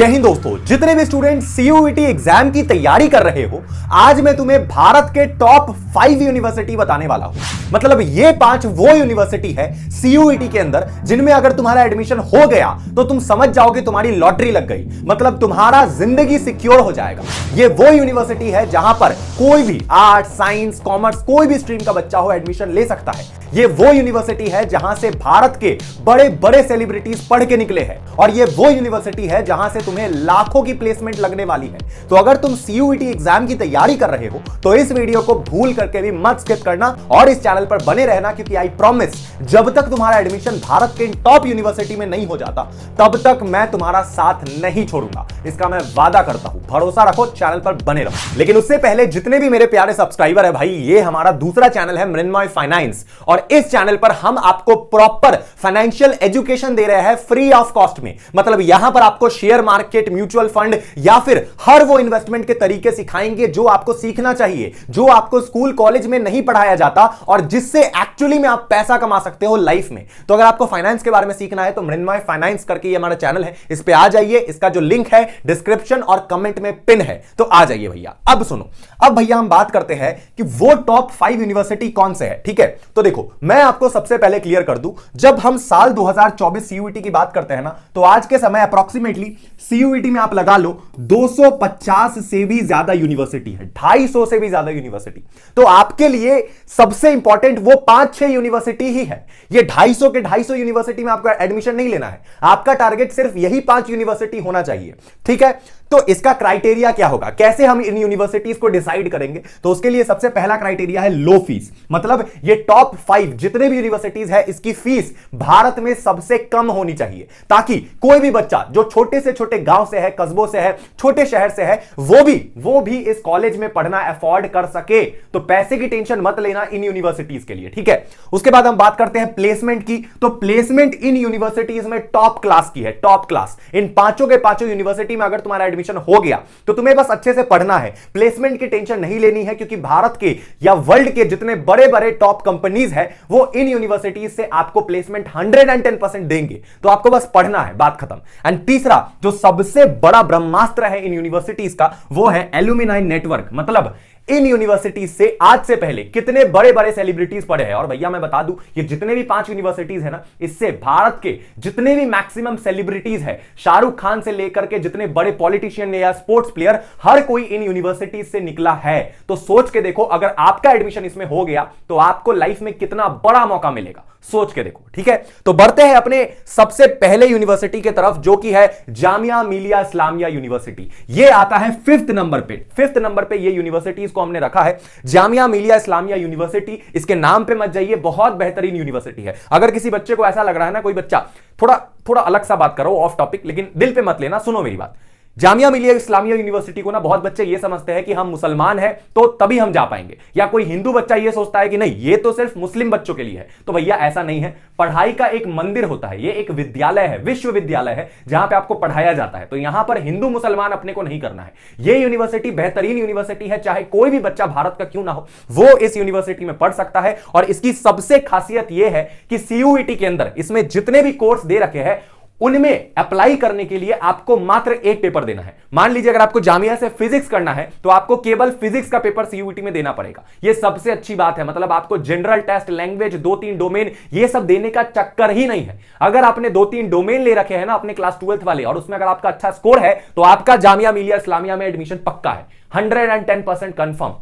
जय हिंद दोस्तों, जितने भी स्टूडेंट सीयूईटी एग्जाम की तैयारी कर रहे हो, आज मैं तुम्हें भारत के टॉप 5 यूनिवर्सिटी बताने वाला हूं। मतलब ये 5 वो यूनिवर्सिटी है सीयूईटी के अंदर जिनमें अगर तुम्हारा एडमिशन हो गया तो तुम समझ जाओगे तुम्हारी लॉटरी लग गई, मतलब तुम्हारा जिंदगी सिक्योर हो जाएगा। ये वो यूनिवर्सिटी है जहां पर कोई भी आर्ट, साइंस, कॉमर्स, कोई भी स्ट्रीम का बच्चा हो एडमिशन ले सकता है। ये वो यूनिवर्सिटी है जहां से भारत के बड़े बड़े सेलिब्रिटीज पढ़ के निकले हैं, और ये वो यूनिवर्सिटी है जहां से तुम्हें लाखों की प्लेसमेंट लगने वाली है। तो अगर तुम सीयूईटी एग्जाम की तैयारी कर रहे हो तो इस वीडियो को भूल करके भी मत स्किप करना और इस चैनल पर बने रहना, क्योंकि आई प्रॉमिस जब तक तुम्हारा एडमिशन भारत के टॉप यूनिवर्सिटी में नहीं हो जाता तब तक मैं तुम्हारा साथ नहीं छोड़ूंगा। इसका मैं वादा करता हूं, भरोसा रखो, चैनल पर बने रहो। लेकिन उससे पहले जितने भी मेरे प्यारे सब्सक्राइबर है भाई, ये हमारा दूसरा चैनल है मृण्मय फाइनेंस, और इस चैनल पर हम आपको प्रॉपर फाइनेंशियल एजुकेशन दे रहे हैं फ्री ऑफ कॉस्ट में। मतलब यहां पर आपको शेयर मार्केट, म्यूचुअल फंड या फिर हर वो इन्वेस्टमेंट के तरीके सिखाएंगे जो आपको सीखना चाहिए, जो आपको स्कूल कॉलेज में नहीं पढ़ाया जाता और जिससे एक्चुअली में आप पैसा कमा सकते हो लाइफ में। तो अगर आपको फाइनेंस के बारे में सीखना है तो मृण्मय फाइनेंस करके ये हमारा चैनल है, इस पे आ जाइए। इसका जो लिंक है डिस्क्रिप्शन और कमेंट में पिन है, तो आ जाइए भैया। अब सुनो, अब भैया हम बात करते हैं कि वो टॉप 5 यूनिवर्सिटी कौन से है। ठीक है, तो देखो मैं आपको सबसे पहले क्लियर कर दूं, जब हम साल 2024 सीयूईटी की बात करते हैं ना, तो आज के समय अप्रोक्सीमेटली सीयूईटी में आप लगा लो 250 से भी ज्यादा यूनिवर्सिटी है, 250 से भी ज्यादा यूनिवर्सिटी। तो आपके लिए सबसे इंपॉर्टेंट वो 5-6 यूनिवर्सिटी ही है। ये 250 यूनिवर्सिटी में आपका एडमिशन नहीं लेना है, आपका टारगेट सिर्फ यही 5 यूनिवर्सिटी होना चाहिए। ठीक है, तो इसका क्राइटेरिया क्या होगा, कैसे हम इन यूनिवर्सिटीज को डिसाइड करेंगे? तो उसके लिए सबसे पहला क्राइटेरिया है लो फीस। मतलब ये टॉप 5 जितने भी यूनिवर्सिटीज है, इसकी फीस भारत में सबसे कम होनी चाहिए, ताकि कोई भी बच्चा जो छोटे से छोटे गांव से है, कस्बों से है, छोटे शहर से है, वो भी इस कॉलेज में पढ़ना अफोर्ड कर सके। तो पैसे की टेंशन मत लेना इन यूनिवर्सिटीज के लिए। ठीक है, उसके बाद हम बात करते हैं प्लेसमेंट की। तो प्लेसमेंट इन यूनिवर्सिटीज में टॉप क्लास की है, टॉप क्लास। इन पांचों के पांचों यूनिवर्सिटी में अगर तुम्हारा एडमिशन हो गया तो तुम्हें बस अच्छे से पढ़ना है, प्लेसमेंट की टेंशन नहीं लेनी है, क्योंकि भारत के या वर्ल्ड के जितने बड़े बड़े टॉप कंपनीज हैं वो इन यूनिवर्सिटीज से आपको प्लेसमेंट 110% देंगे। तो आपको बस पढ़ना है, बात खत्म। एंड तीसरा जो सबसे बड़ा ब्रह्मास्त्र है इन यूनिवर्सिटीज का, वो है एलुमिनाई नेटवर्क। मतलब इन यूनिवर्सिटीज से आज से पहले कितने बड़े बड़े सेलिब्रिटीज पढ़े हैं। और भैया मैं बता दूं, ये जितने भी 5 यूनिवर्सिटीज है ना, इससे भारत के जितने भी मैक्सिमम सेलिब्रिटीज है, शाहरुख खान से लेकर के जितने बड़े पॉलिटिशियन या स्पोर्ट्स प्लेयर, हर कोई इन यूनिवर्सिटीज से निकला है। तो सोच के देखो, अगर आपका एडमिशन इसमें हो गया तो आपको लाइफ में कितना बड़ा मौका मिलेगा, सोच के देखो। ठीक है, तो बढ़ते हैं अपने सबसे पहले यूनिवर्सिटी की तरफ, जो कि है जामिया मिलिया इस्लामिया यूनिवर्सिटी। ये आता है 5th नंबर पे। 5th नंबर पे ये यूनिवर्सिटीज को हमने रखा है, जामिया मिलिया इस्लामिया यूनिवर्सिटी। इसके नाम पे मत जाइए, बहुत बेहतरीन यूनिवर्सिटी है। अगर किसी बच्चे को ऐसा लग रहा है ना, कोई बच्चा थोड़ा अलग सा बात करो, ऑफ टॉपिक, लेकिन दिल पे मत लेना, सुनो मेरी बात। जामिया मिलिया इस्लामिया यूनिवर्सिटी को ना बहुत बच्चे ये समझते हैं कि हम मुसलमान हैं तो तभी हम जा पाएंगे, या कोई हिंदू बच्चा ये सोचता है कि नहीं ये तो सिर्फ मुस्लिम बच्चों के लिए है। तो भैया ऐसा नहीं है, पढ़ाई का एक मंदिर होता है, ये एक विद्यालय है, विश्वविद्यालय है, जहां पे आपको पढ़ाया जाता है। तो यहां पर हिंदू मुसलमान अपने को नहीं करना है। ये यूनिवर्सिटी बेहतरीन यूनिवर्सिटी है, चाहे कोई भी बच्चा भारत का क्यों ना हो वो इस यूनिवर्सिटी में पढ़ सकता है। और इसकी सबसे खासियत यह है कि सीयूईटी के अंदर इसमें जितने भी कोर्स दे रखे हैं उनमें अप्लाई करने के लिए आपको मात्र एक पेपर देना है। मान लीजिए अगर आपको जामिया से फिजिक्स करना है तो आपको केवल फिजिक्स का पेपर सीयूईटी में देना पड़ेगा। यह सबसे अच्छी बात है। मतलब आपको जनरल टेस्ट, लैंग्वेज, 2-3 डोमेन, ये सब देने का चक्कर ही नहीं है। अगर आपने 2-3 डोमेन ले रखे हैं ना अपने क्लास 12th वाले, और उसमें अगर आपका अच्छा स्कोर है तो आपका जामिया मिलिया इस्लामिया में एडमिशन पक्का है, 110% कंफर्म।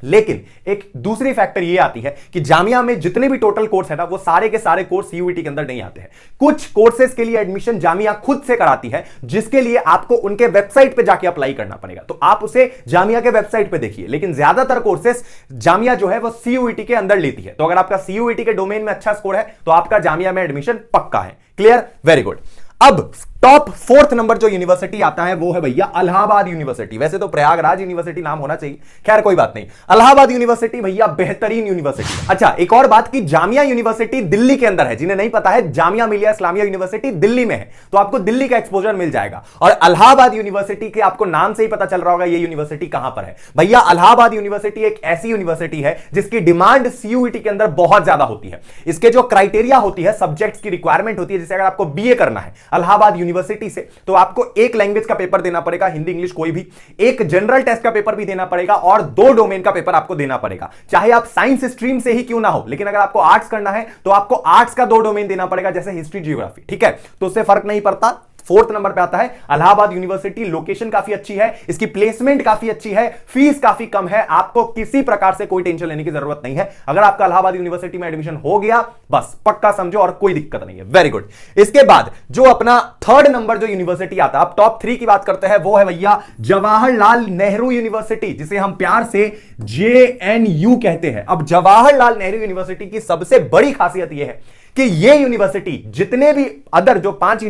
लेकिन एक दूसरी फैक्टर ये आती है कि जामिया में जितने भी टोटल कोर्स है ना, वो सारे के सारे कोर्स सीयूईटी के अंदर नहीं आते हैं। कुछ कोर्सेज के लिए एडमिशन जामिया खुद से कराती है, जिसके लिए आपको उनके वेबसाइट पे जाके अप्लाई करना पड़ेगा। तो आप उसे जामिया के वेबसाइट पे देखिए, लेकिन ज्यादातर कोर्सेज जामिया जो है वो सीयूईटी के अंदर लेती है। तो अगर आपका सीयूईटी के डोमेन में अच्छा स्कोर है तो आपका जामिया में एडमिशन पक्का है। Clear, very good. अब टॉप 4th नंबर जो यूनिवर्सिटी आता है वो है भैया इलाहाबाद यूनिवर्सिटी। वैसे तो प्रयागराज यूनिवर्सिटी नाम होना चाहिए, खैर कोई बात नहीं। इलाहाबाद यूनिवर्सिटी भैया बेहतरीन यूनिवर्सिटी। अच्छा, एक और बात की जामिया यूनिवर्सिटी दिल्ली के अंदर है। जिन्हें नहीं पता है, जामिया मिलिया इस्लामिया यूनिवर्सिटी दिल्ली में है, तो आपको दिल्ली का एक्सपोजर मिल जाएगा। और इलाहाबाद यूनिवर्सिटी के आपको नाम से ही पता चल रहा होगा ये यूनिवर्सिटी कहां पर है। भैया इलाहाबाद यूनिवर्सिटी एक ऐसी यूनिवर्सिटी है जिसकी डिमांड सीयूईटी के अंदर बहुत ज्यादा होती है। इसके जो क्राइटेरिया होती है, सब्जेक्ट्स की रिक्वायरमेंट होती है, जैसे अगर आपको बीए करना है, इलाहाबाद यूनिवर्सिटी से, तो आपको एक लैंग्वेज का पेपर देना पड़ेगा, हिंदी इंग्लिश कोई भी, एक जनरल टेस्ट का पेपर भी देना पड़ेगा और 2 डोमेन का पेपर आपको देना पड़ेगा। चाहे आप साइंस स्ट्रीम से ही क्यों ना हो, लेकिन अगर आपको आर्ट्स करना है तो आपको आर्ट्स का 2 डोमेन देना पड़ेगा, जैसे हिस्ट्री जियोग्राफी, ठीक है। तो उससे फर्क नहीं पड़ता। 4th नंबर पे आता है इलाहाबाद यूनिवर्सिटी। लोकेशन काफी अच्छी है, इसकी प्लेसमेंट काफी अच्छी है, फीस काफी कम है, आपको किसी प्रकार से कोई टेंशन लेने की जरूरत नहीं है। अगर आपका इलाहाबाद यूनिवर्सिटी में एडमिशन हो गया, बस पक्का समझो और कोई दिक्कत नहीं है। Very good. इसके बाद जो अपना 3rd नंबर जो यूनिवर्सिटी आता है, अब टॉप 3 की बात करते हैं, वो है भैया जवाहरलाल नेहरू यूनिवर्सिटी, जिसे हम प्यार से JNU कहते हैं। अब जवाहरलाल नेहरू यूनिवर्सिटी की सबसे बड़ी खासियत यह है कि ये यूनिवर्सिटी जितने भी अदर जो 4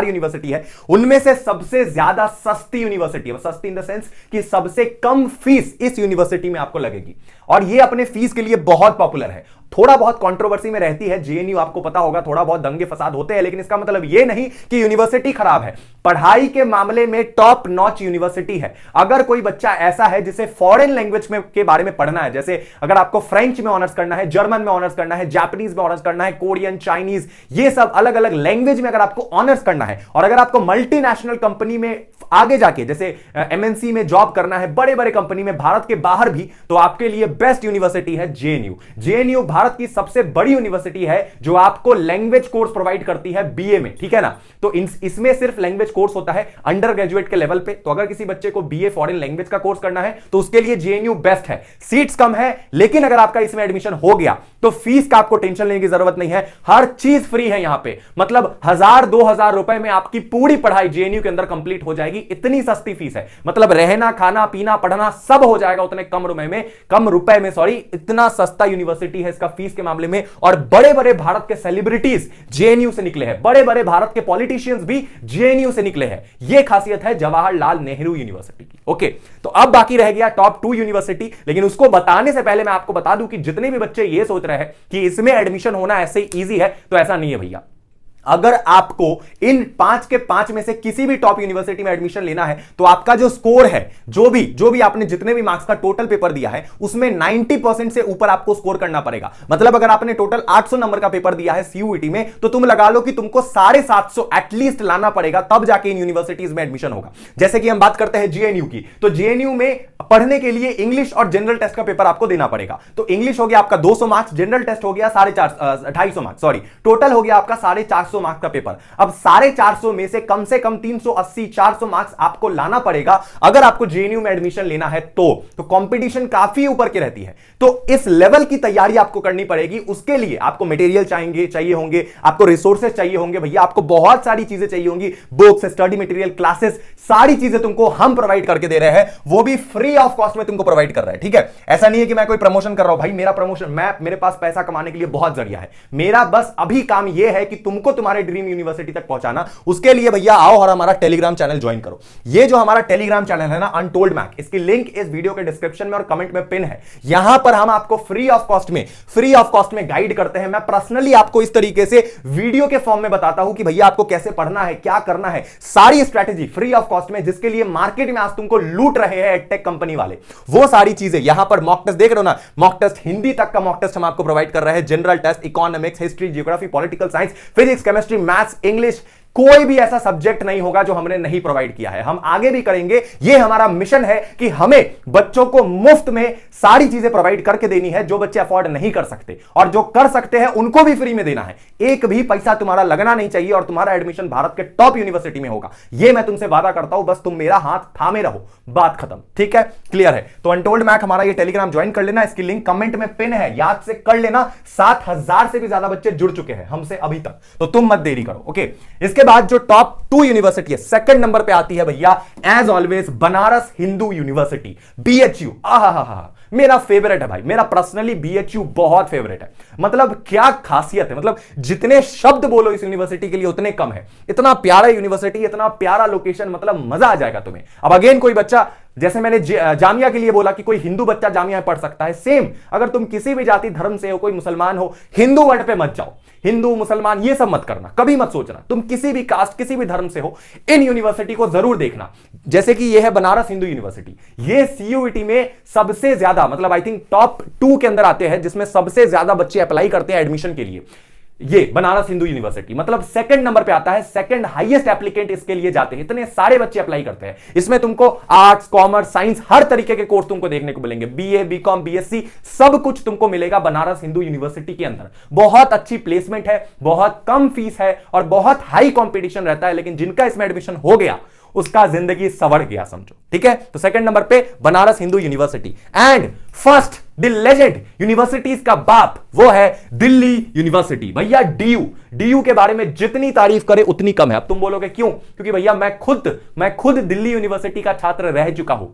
यूनिवर्सिटी है, उनमें से सबसे ज्यादा सस्ती यूनिवर्सिटी है। सस्ती इन द सेंस कि सबसे कम फीस इस यूनिवर्सिटी में आपको लगेगी और ये अपने फीस के लिए बहुत पॉपुलर है। थोड़ा बहुत कंट्रोवर्सी में रहती है JNU, आपको पता होगा, थोड़ा बहुत दंगे फसाद होते हैं, लेकिन इसका मतलब यह नहीं कि यूनिवर्सिटी खराब है। पढ़ाई के मामले में टॉप नॉच यूनिवर्सिटी है। अगर कोई बच्चा ऐसा है जिसे फॉरेन लैंग्वेज में के बारे में पढ़ना है, जैसे अगर आपको फ्रेंच में ऑनर्स करना है, जर्मन में ऑनर्स करना है, जापानीज में ऑनर्स करना है, कोरियन, चाइनीज, ये सब अलग अलग लैंग्वेज में अगर आपको ऑनर्स करना है, और अगर आपको मल्टीनेशनल कंपनी में आगे जाके जैसे MNC में जॉब करना है, बड़े बड़े कंपनी में, भारत के बाहर भी, तो आपके लिए बेस्ट यूनिवर्सिटी है JNU। JNU भारत की सबसे बड़ी यूनिवर्सिटी है जो आपको लैंग्वेज कोर्स प्रोवाइड करती है BA में, ठीक है ना। तो इसमें सिर्फ लैंग्वेज कोर्स होता है अंडर ग्रेजुएट के लेवल पे। तो अगर किसी बच्चे को BA फॉरेन लैंग्वेज का कोर्स करना है तो उसके लिए JNU बेस्ट है। सीट्स कम है, लेकिन अगर आपका इसमें एडमिशन हो गया तो फीस का आपको टेंशन लेने की जरूरत नहीं है, हर चीज फ्री है यहां पे। मतलब 1000-2000 रुपए में आपकी पूरी पढ़ाई JNU के अंदर कंप्लीट हो जाएगी, इतनी सस्ती फीस है। मतलब रहना, खाना, पीना, पढ़ना सब हो जाएगा उतने कम रुपए में, इतना सस्ता यूनिवर्सिटी है इसका फीस के मामले में। और बड़े बड़े भारत के सेलिब्रिटीज JNU से निकले हैं, बड़े बड़े भारत के पॉलिटिशियंस भी JNU से निकले हैं। यह खासियत है जवाहरलाल नेहरू यूनिवर्सिटी की। ओके, तो अब बाकी रह गया टॉप 2 यूनिवर्सिटी, लेकिन उसको बताने से पहले मैं आपको बता दूं कि जितने भी बच्चे ये सोच रहे हैं कि इसमें एडमिशन होना ऐसे ही इजी है, तो ऐसा नहीं है भैया। अगर आपको इन 5 के 5 में से किसी भी टॉप यूनिवर्सिटी में एडमिशन लेना है, तो आपका जो स्कोर है, जो भी आपने जितने भी मार्क्स का टोटल पेपर दिया है, उसमें 90% से ऊपर आपको स्कोर करना पड़ेगा। मतलब अगर आपने टोटल 800 नंबर का पेपर दिया है CUET में, तो तुम लगा लो कि तुमको 750 एटलीस्ट लाना पड़ेगा, तब जाके इन यूनिवर्सिटीज में एडमिशन होगा। जैसे कि हम बात करते हैं JNU की, तो JNU में पढ़ने के लिए इंग्लिश और जनरल टेस्ट का पेपर आपको देना पड़ेगा। तो इंग्लिश हो गया आपका 200 मार्क्स, जनरल टेस्ट हो गया 250 मार्क्स, सॉरी, टोटल हो गया आपका 450 मार्क्स का पेपर। अब 450 में से कम 380-400 मार्क्स आपको लाना पड़ेगा अगर आपको JNU में एडमिशन लेना है। तो कंपटीशन काफी ऊपर की रहती है, तो इस लेवल की तैयारी आपको करनी पड़ेगी। उसके लिए आपको मटेरियल चाहिए होंगे, आपको रिसोर्सेज चाहिए होंगे भैया, आपको बहुत सारी चीजें चाहिए होंगी, बुक्स, स्टडी मटेरियल, क्लासेस, सारी चीजें तुमको हम प्रोवाइड करके दे रहे हैं, वो भी फ्री ऑफ कॉस्ट में तुमको प्रोवाइड कर रहे हैं, ठीक है। ऐसा नहीं है कि मैं कोई प्रमोशन कर रहा हूं भाई, मेरा प्रमोशन, मेरे पास पैसा कमाने के लिए बहुत जरिया है। मेरा बस अभी काम यह है कि तुमको तुम्हारे ड्रीम यूनिवर्सिटी तक पहुंचाना। उसके लिए भैया आओ और हमारा टेलीग्राम चैनल ज्वाइन करो। ये जो हमारा टेलीग्राम चैनल है ना, अनटोल्ड मैक, इसकी लिंक इस वीडियो के डिस्क्रिप्शन में और कमेंट में पिन है। यहां पर हम आपको फ्री ऑफ कॉस्ट में गाइड करते हैं। मैं पर्सनली आपको इस तरीके से वीडियो के फॉर्म में बताता हूं कि भैया आपको कैसे पढ़ना है, क्या करना है, सारी स्ट्रैटेजी फ्री ऑफ कॉस्ट में, जिसके लिए मार्केट में आज तुमको लूट रहे हैं एडटेक कंपनी वाले, वो सारी चीजें यहां पर। मॉक टेस्ट देख रहे हो ना, मॉक टेस्ट हिंदी तक का मॉक टेस्ट हम आपको प्रोवाइड कर रहे हैं, general test, economics, history, geography, political science, physics, chemistry, maths, English, कोई भी ऐसा सब्जेक्ट नहीं होगा जो हमने नहीं प्रोवाइड किया है। हम आगे भी करेंगे, यह हमारा मिशन है कि हमें बच्चों को मुफ्त में सारी चीजें प्रोवाइड करके देनी है, जो बच्चे अफोर्ड नहीं कर सकते, और जो कर सकते हैं उनको भी फ्री में देना है। एक भी पैसा तुम्हारा लगना नहीं चाहिए और तुम्हारा एडमिशन भारत के टॉप यूनिवर्सिटी में होगा, यह मैं तुमसे वादा करता हूं। बस तुम मेरा हाथ थामे रहो, बात खत्म, ठीक है, क्लियर है। तो अनटोल्ड मैक हमारा ये टेलीग्राम ज्वाइन कर लेना, इसकी लिंक कमेंट में पिन है, याद से कर लेना। 7000 से भी ज्यादा बच्चे जुड़ चुके हैं हमसे अभी तक, तो तुम मत देरी करो। ओके, इसके बाद जो टॉप 2 यूनिवर्सिटी है, सेकंड नंबर पे आती है भैया as always Banaras Hindu university, BHU। मेरा फेवरेट है भाई, मेरा पर्सनली BHU बहुत फेवरेट है। मतलब क्या खासियत है, मतलब जितने शब्द बोलो इस यूनिवर्सिटी के लिए उतने कम है। इतना प्यारा यूनिवर्सिटी, इतना प्यारा लोकेशन, मतलब मजा आ जाएगा तुम्हें। अब अगेन कोई बच्चा, जैसे मैंने जामिया के लिए बोला कि कोई हिंदू बच्चा जामिया में पढ़ सकता है, सेम अगर तुम किसी भी जाति धर्म से हो, कोई मुसलमान हो, हिंदू वर्ड पे मत जाओ। हिंदू मुसलमान ये सब मत करना, कभी मत सोचना। तुम किसी भी कास्ट, किसी भी धर्म से हो, इन यूनिवर्सिटी को जरूर देखना। जैसे कि ये है बनारस हिंदू यूनिवर्सिटी, ये CUET में सबसे ज्यादा, मतलब आई थिंक टॉप 2 के अंदर आते हैं, जिसमें सबसे ज्यादा बच्चे अप्लाई करते हैं एडमिशन के लिए। ये बनारस हिंदू यूनिवर्सिटी, मतलब सेकंड नंबर पे आता है, सेकंड हाईएस्ट एप्लीकेंट इसके लिए जाते हैं, इतने सारे बच्चे अप्लाई करते हैं। इसमें तुमको आर्ट्स, कॉमर्स, साइंस, हर तरीके के कोर्स तुमको देखने को मिलेंगे, बीए, बीकॉम, बीएससी, सब कुछ तुमको मिलेगा बनारस हिंदू यूनिवर्सिटी के अंदर। बहुत अच्छी प्लेसमेंट है, बहुत कम फीस है और बहुत हाई कंपटीशन रहता है, लेकिन जिनका इसमें एडमिशन हो गया उसका जिंदगी सवर गया समझो, ठीक है। तो सेकंड नंबर पे Banaras Hindu university. And first the legend universities का बाप वो है दिल्ली यूनिवर्सिटी। भैया डीयू के बारे में जितनी तारीफ करे उतनी कम है। अब तुम बोलोगे क्यों? क्योंकि भैया मैं खुद दिल्ली यूनिवर्सिटी का छात्र रह चुका हूं।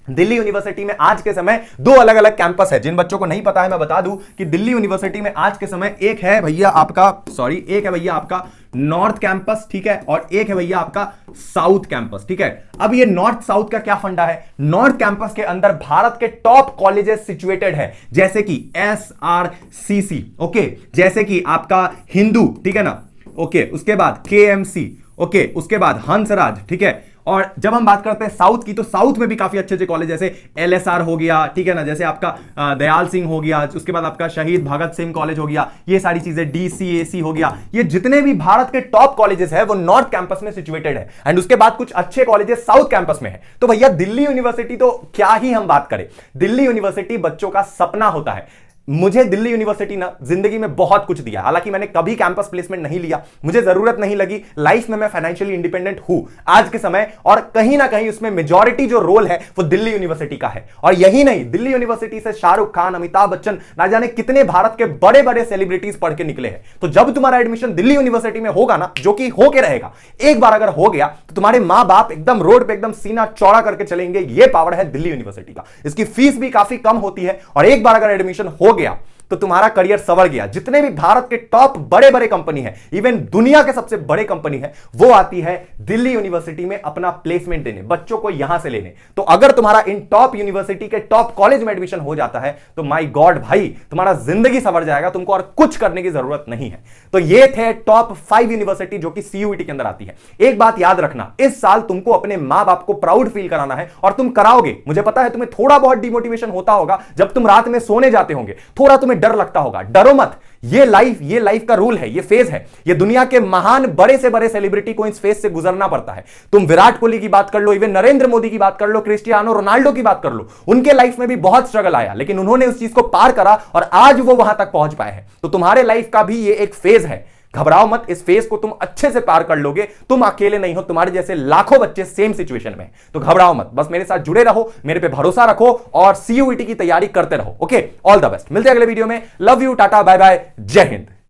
दिल्ली यूनिवर्सिटी में आज के समय दो अलग अलग कैंपस है। जिन बच्चों को नहीं पता है मैं बता दूं कि दिल्ली यूनिवर्सिटी में आज के समय एक है भैया आपका नॉर्थ कैंपस, ठीक है, और एक है भैया आपका साउथ कैंपस, ठीक है। अब ये नॉर्थ साउथ का क्या फंडा है? नॉर्थ कैंपस के अंदर भारत के टॉप कॉलेजेस सिचुएटेड है, जैसे कि SRCC, ओके, जैसे कि आपका हिंदू, ठीक है ना, ओके, उसके बाद KMC, ओके, उसके बाद हंसराज, ठीक है। और जब हम बात करते हैं साउथ की, तो साउथ में भी काफी अच्छे अच्छे कॉलेज, जैसे LSR हो गया, ठीक है ना, जैसे आपका दयाल सिंह हो गया, उसके बाद आपका शहीद भगत सिंह कॉलेज हो गया, ये सारी चीजें, DCAC हो गया, ये जितने भी भारत के टॉप कॉलेजेस है वो नॉर्थ कैंपस में सिचुएटेड है। एंड उसके बाद कुछ अच्छे कॉलेजेस साउथ कैंपस में है। तो भैया दिल्ली यूनिवर्सिटी तो क्या ही हम बात करें, दिल्ली यूनिवर्सिटी बच्चों का सपना होता है। मुझे दिल्ली यूनिवर्सिटी ना जिंदगी में बहुत कुछ दिया। हालांकि मैंने कभी कैंपस प्लेसमेंट नहीं लिया, मुझे जरूरत नहीं लगी, लाइफ में मैं फाइनेंशियली इंडिपेंडेंट हूं आज के समय, और कहीं ना कहीं उसमें मेजॉरिटी जो रोल है वो दिल्ली यूनिवर्सिटी का है। और यही नहीं, दिल्ली यूनिवर्सिटी से शाहरुख खान, अमिताभ बच्चन, ना जाने कितने भारत के बड़े बड़े सेलिब्रिटीज पढ़ के निकले हैं। तो जब तुम्हारा एडमिशन दिल्ली यूनिवर्सिटी में होगा ना, जो कि होके रहेगा, एक बार अगर हो गया तो तुम्हारे मां बाप एकदम रोड पे एकदम सीना चौड़ा करके चलेंगे। ये पावर है दिल्ली यूनिवर्सिटी का। इसकी फीस भी काफी कम होती है, और एक बार अगर एडमिशन हो गया तो तुम्हारा करियर सवर गया। जितने भी भारत के टॉप बड़े बड़े कंपनी है, इवन दुनिया के सबसे बड़े कंपनी है, वो आती है दिल्ली यूनिवर्सिटी में अपना प्लेसमेंट देने, बच्चों को यहां से लेने। तो अगर तुम्हारा इन टॉप यूनिवर्सिटी के टॉप कॉलेज में एडमिशन हो जाता है तो माय गॉड भाई, तुम्हारा जिंदगी सवर जाएगा, तुमको और कुछ करने की जरूरत नहीं है। तो ये थे टॉप 5 यूनिवर्सिटी जो कि CUET के अंदर आती है। एक बात याद रखना, इस साल तुमको अपने मां बाप को प्राउड फील कराना है, और तुम कराओगे। मुझे पता है तुम्हें थोड़ा बहुत डिमोटिवेशन होता होगा जब तुम रात में सोने जाते होंगे, थोड़ा तुम्हें डर लगता होगा। डरो मत, ये लाइफ का रूल है, ये फेज है। ये दुनिया के महान बड़े से बड़े सेलिब्रिटी को इस फेज से गुजरना पड़ता है। तुम विराट कोहली की बात कर लो, इवन नरेंद्र मोदी की बात कर लो, क्रिस्टियानो रोनाल्डो की बात कर लो, उनके लाइफ में भी बहुत स्ट्रगल आया, लेकिन उन्होंने उस चीज को पार करा और आज वो वहां तक पहुंच पाए हैं। तो तुम्हारे लाइफ का भी ये एक फेज है, घबराओ मत, इस फेज को तुम अच्छे से पार कर लोगे। तुम अकेले नहीं हो, तुम्हारे जैसे लाखों बच्चे सेम सिचुएशन में, तो घबराओ मत, बस मेरे साथ जुड़े रहो, मेरे पे भरोसा रखो और CUET की तैयारी करते रहो। ओके, ऑल द बेस्ट, मिलते हैं अगले वीडियो में। Love you, tata, bye bye, जय हिंद।